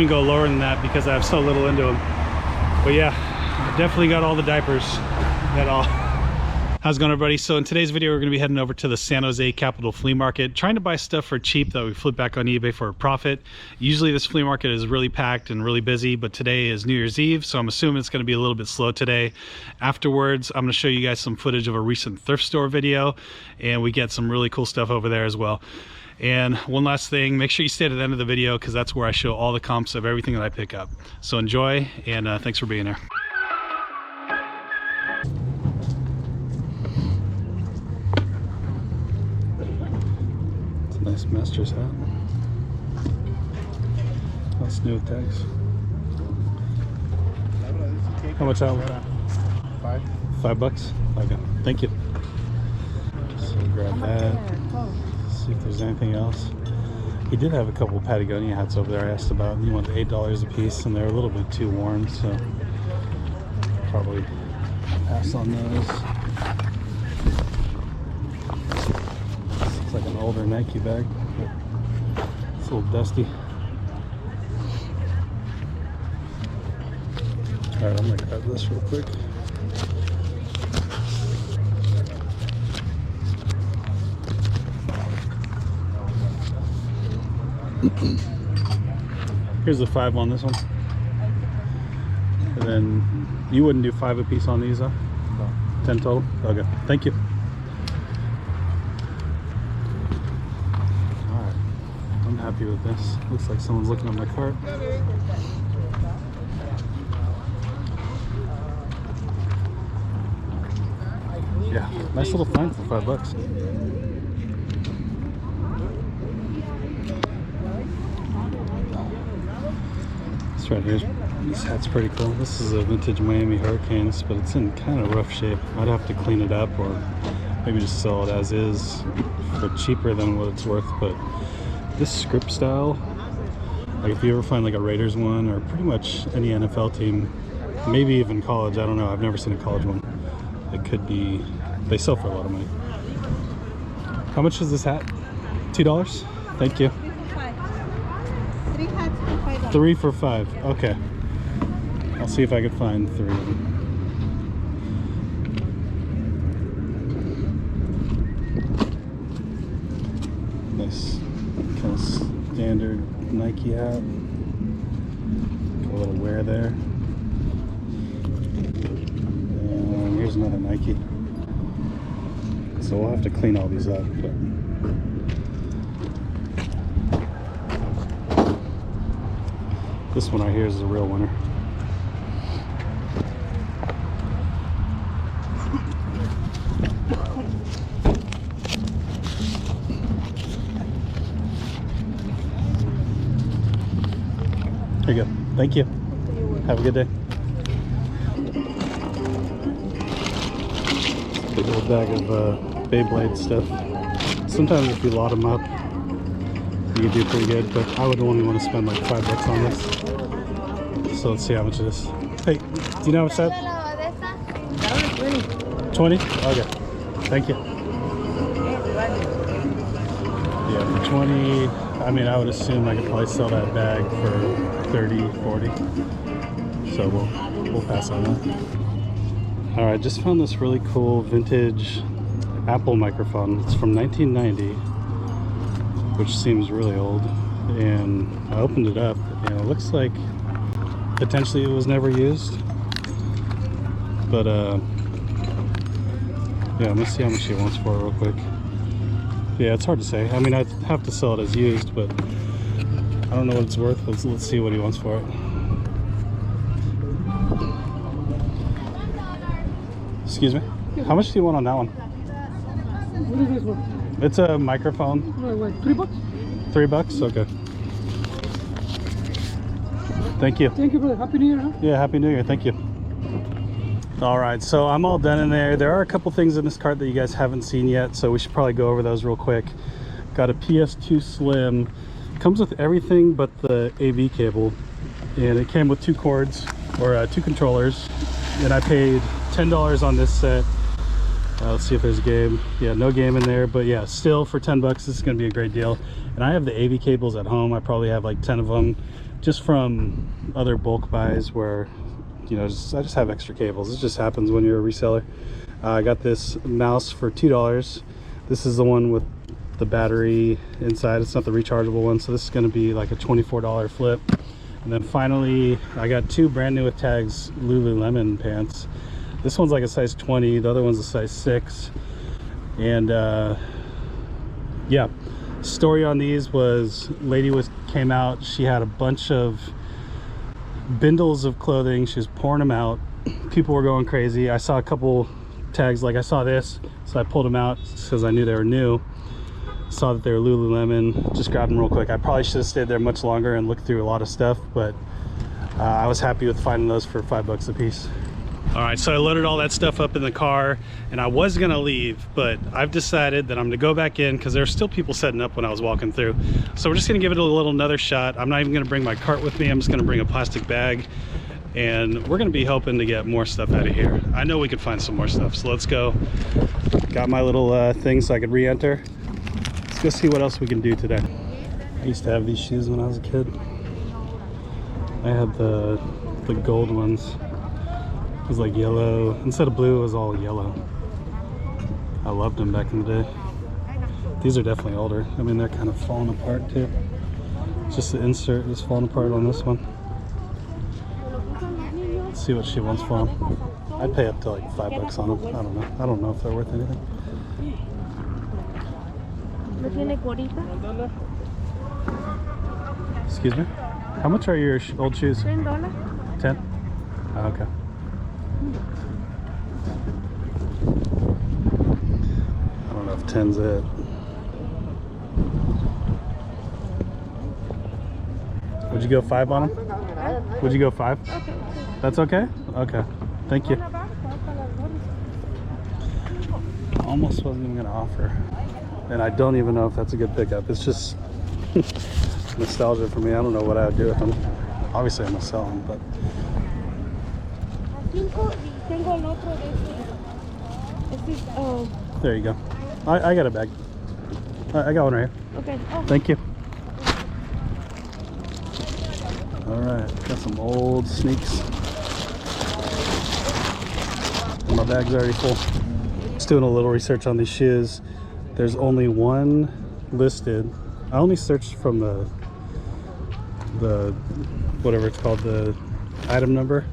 Even go lower than that because I have so little into them. But yeah, I definitely got all the diapers at all. How's it going, everybody? So in today's video, we're going to be heading over to the San Jose Capital Flea Market, trying to buy stuff for cheap that we flip back on eBay for a profit. Usually this flea market is really packed and really busy, but today is New Year's Eve, so I'm assuming it's going to be a little bit slow today. Afterwards, I'm going to show you guys some footage of a recent thrift store video, and we get some really cool stuff over there as well. And one last thing, make sure you stay to the end of the video because that's where I show all the comps of everything that I pick up. So enjoy, and thanks for being here. Nice master's hat. That's new with tags. How much that was that? $5? Okay, thank you. So grab that. See if there's anything else. He did have a couple Patagonia hats over there I asked about. He wanted $8 a piece, and they're a little bit too worn, so probably pass on those. It's like an older Nike bag. It's a little dusty. Alright, I'm gonna grab this real quick. Here's the 5 on this one. And then you wouldn't do 5 a piece on these, huh? No. 10 total? Okay, thank you. Happy with this. Looks like someone's looking at my cart. Yeah, nice little find for $5. This right here, this hat's pretty cool. This is a vintage Miami Hurricanes, but it's in kind of rough shape. I'd have to clean it up or maybe just sell it as is for cheaper than what it's worth, but this script style, like if you ever find like a Raiders one or pretty much any NFL team, maybe even college, I don't know, I've never seen a college one. It could be, they sell for a lot of money. How much is this hat? $2? Thank you. 3 hats for $5. 3 for $5. Okay. I'll see if I can find 3 of them. Nice. Kind of standard Nike hat. Got a little wear there. And here's another Nike. So we'll have to clean all these up. But this one right here is a real winner. There you go. Thank you. Have a good day. Big old bag of Beyblade stuff. Sometimes if you lot them up, you can do pretty good, but I would only want to spend like $5 on this. So let's see how much it is. Hey, do you know what's that? 20? Okay. Thank you. Yeah, for 20. I mean, I would assume I could probably sell that bag for 30, 40. So we'll pass on that. All right, just found this really cool vintage Apple microphone. It's from 1990, which seems really old. And I opened it up, and it looks like potentially it was never used. But yeah, I'm gonna see how much she wants for it real quick. Yeah, it's hard to say. I mean, I'd have to sell it as used, but I don't know what it's worth. Let's see what he wants for it. Excuse me? How much do you want on that one? What is this one? It's a microphone. Wait, $3? $3? Okay. Thank you. Thank you, brother. Happy New Year, huh? Yeah, Happy New Year. Thank you. All right, so I'm all done in there. There are a couple things in this cart that you guys haven't seen yet, so we should probably go over those real quick. Got a PS2 Slim. Comes with everything but the AV cable, and it came with 2 cords, or 2 controllers, and I paid $10 on this set. Let's see if there's a game. Yeah, no game in there, but yeah, still for $10 this is going to be a great deal. And I have the AV cables at home. I probably have like 10 of them. just from other bulk buys where, you know, I just have extra cables. It just happens when you're a reseller. I got this mouse for $2. This is the one with the battery inside. It's not the rechargeable one, so this is going to be like a $24 flip. And then finally, I got two brand new with tags Lululemon pants. This one's like a size 20, the other one's a size 6. And yeah, story on these was came out. She had a bunch of bindles of clothing. She was pouring them out. People were going crazy. I saw a couple tags, like I saw this, so I pulled them out because I knew they were new. Saw that they were Lululemon, just grabbed them real quick. I probably should have stayed there much longer and looked through a lot of stuff, but I was happy with finding those for $5 a piece. All right, so I loaded all that stuff up in the car and I was gonna leave, but I've decided that I'm gonna go back in because there were still people setting up when I was walking through. So we're just gonna give it another shot. I'm not even gonna bring my cart with me. I'm just gonna bring a plastic bag, and we're gonna be hoping to get more stuff out of here. I know we could find some more stuff, so let's go. Got my little thing so I could re-enter. Let's go see what else we can do today. I used to have these shoes when I was a kid. I had the gold ones. It was like yellow. Instead of blue, it was all yellow. I loved them back in the day. These are definitely older. I mean, they're kind of falling apart too. Just the insert is falling apart on this one. Let's see what she wants for them. I'd pay up to like $5 on them. I don't know. I don't know if they're worth anything. Excuse me? How much are your old shoes? $10. 10? Oh, okay. I don't know if 10's it. Would you go 5 on them? Would you go 5? Okay. That's okay? Okay. Thank you. Almost wasn't even gonna offer. And I don't even know if that's a good pickup. It's just nostalgia for me. I don't know what I would do with them. Obviously I'm gonna sell them, but there you go. I got a bag. I got one right here. Okay. Oh. Thank you. All right, got some old sneaks. My bag's already full. Just doing a little research on these shoes. There's only one listed. I only searched from the whatever it's called, the item number.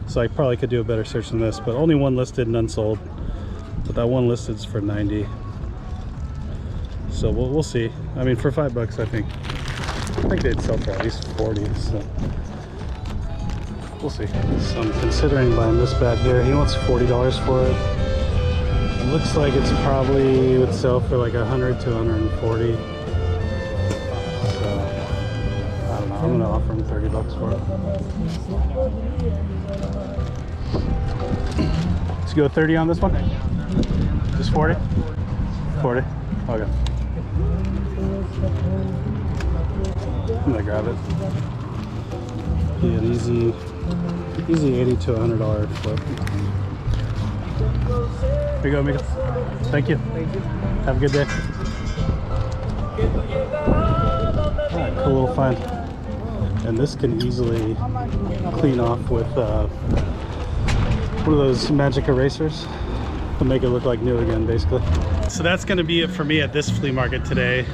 So I probably could do a better search than this, but only one listed and unsold. But that one listed is for 90. So we'll see. I mean, for $5, I think they'd sell for at least 40. So we'll see. So I'm considering buying this bag here. He wants $40 for it. It looks like it's probably would sell for like 100 to 140. So I don't know. I'm gonna offer him $30 for it. Let's go 30 on this one. Just 40? 40? Okay. I'm gonna grab it. Be an easy $80 to $100 flip. Here you go, amigo. Thank you. Have a good day. Alright, cool little find. And this can easily clean off with one of those magic erasers to make it look like new again, basically. So that's going to be it for me at this flea market today.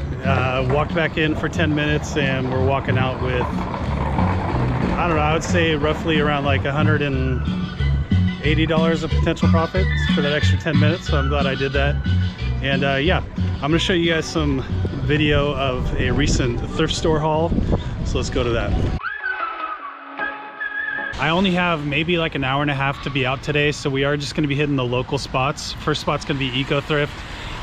Walked back in for 10 minutes and we're walking out with, I don't know, I would say roughly around like $180 of potential profit for that extra 10 minutes. So I'm glad I did that. And yeah, I'm going to show you guys some video of a recent thrift store haul. So let's go to that. I only have maybe like an hour and a half to be out today, so we are just going to be hitting the local spots. First spot's going to be Eco Thrift,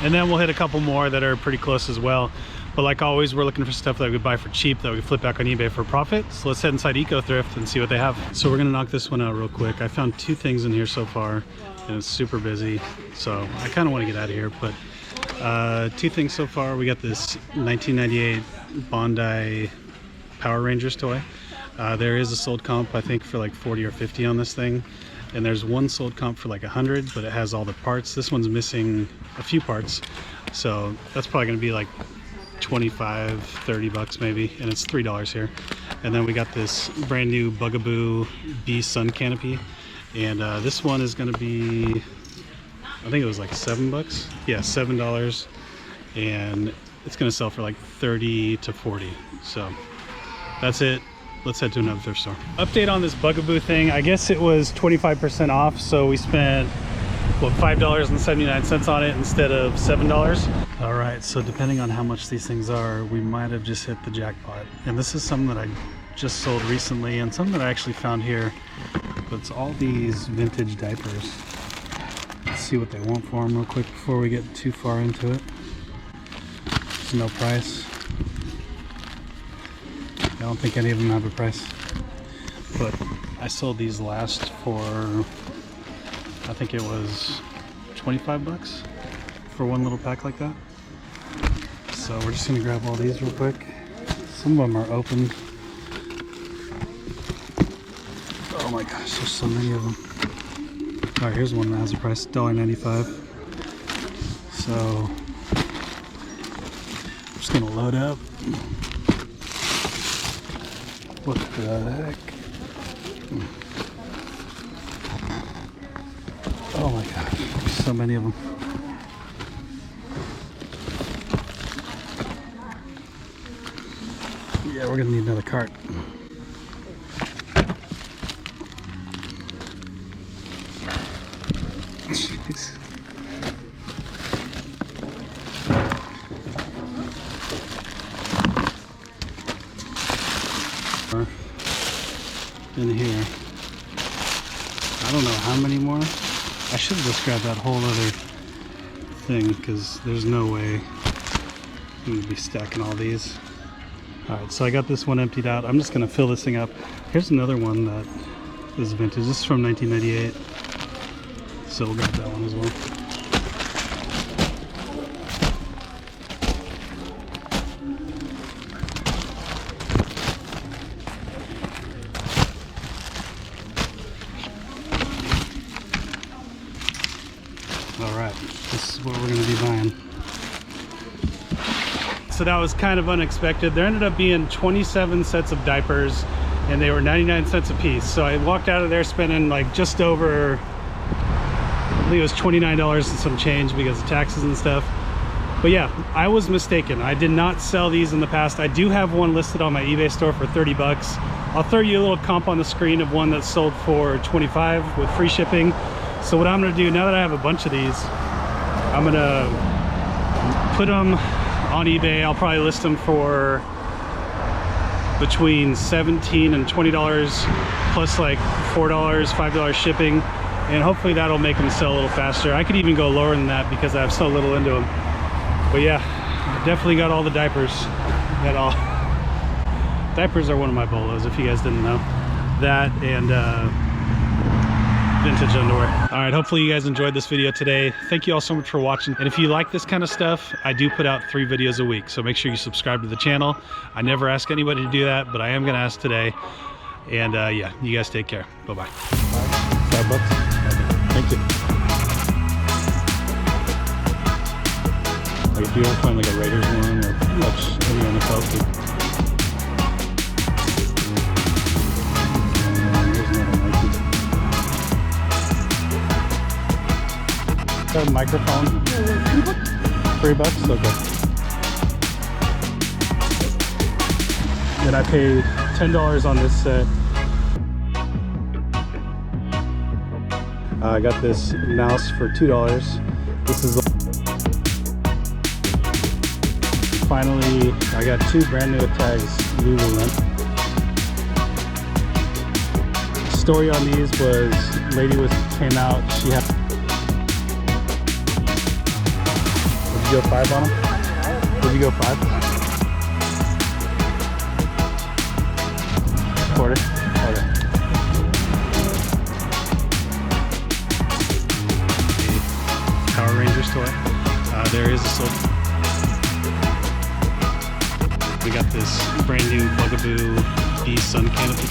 and then we'll hit a couple more that are pretty close as well. But like always, we're looking for stuff that we could buy for cheap that we could flip back on eBay for profit. So let's head inside Eco Thrift and see what they have. So we're going to knock this one out real quick. I found 2 things in here so far, and it's super busy, so I kind of want to get out of here. But 2 things so far. We got this 1998 Bondi Power Rangers toy. There is a sold comp, I think, for like 40 or 50 on this thing, and there's one sold comp for like 100, but it has all the parts. This one's missing a few parts, so that's probably going to be like 25, 30 bucks maybe, and it's $3 here. And then we got this brand new Bugaboo Bee Sun Canopy, and this one is going to be, I think it was like 7 bucks. Yeah, $7, and it's going to sell for like 30 to 40. So that's it. Let's head to another thrift store. Update on this Bugaboo thing. I guess it was 25% off, so we spent, what, $5.79 on it instead of $7. All right, so depending on how much these things are, we might have just hit the jackpot. And this is something that I just sold recently, and something that I actually found here. But it's all these vintage diapers. Let's see what they want for them real quick before we get too far into it. There's no price. I don't think any of them have a price. But I sold these last for, I think it was 25 bucks for one little pack like that. So we're just gonna grab all these real quick. Some of them are open. Oh my gosh, there's so many of them. All right, here's one that has a price, $1.95. So I'm just gonna load up. What the heck? Oh my gosh, there's so many of them. Yeah, we're gonna need another cart. Jeez. In here, I don't know how many more. I should have just grabbed that whole other thing, because there's no way I'm gonna be stacking all these. All right, so I got this one emptied out. I'm just gonna fill this thing up. Here's another one that is vintage. This is from 1998, so we'll grab that one as well. All right, this is what we're gonna be buying. So that was kind of unexpected. There ended up being 27 sets of diapers, and they were 99 cents a piece. So I walked out of there spending like just over, I think it was $29 and some change because of taxes and stuff. But yeah, I was mistaken. I did not sell these in the past. I do have one listed on my eBay store for 30 bucks. I'll throw you a little comp on the screen of one that's sold for 25 with free shipping. So what I'm gonna do, now that I have a bunch of these, I'm gonna put them on eBay. I'll probably list them for between $17 and $20 plus like $4, $5 shipping, and hopefully that'll make them sell a little faster. I could even go lower than that because I have so little into them. But yeah, I definitely got all the diapers. Got all. Diapers are one of my bolos, if you guys didn't know. That and vintage underwear. All right, hopefully you guys enjoyed this video today. Thank you all so much for watching. And if you like this kind of stuff, I do put out 3 videos a week. So make sure you subscribe to the channel. I never ask anybody to do that, but I am gonna ask today. And yeah, you guys take care. Bye-bye. $5 bucks? Okay. Thank you. Like if you ever find like a Raiders one or pretty much any NFL food. A microphone. $3? Okay. And I paid $10 on this set. I got this mouse for $2. This is finally, I got 2 brand new tags, Lululemon. The story on these was, lady came out, she had. Did you go 5 on them? Did you go 5? Quarter? Okay. Power Rangers toy. There is a silver. We got this brand new Bugaboo Bee Sun Canopy.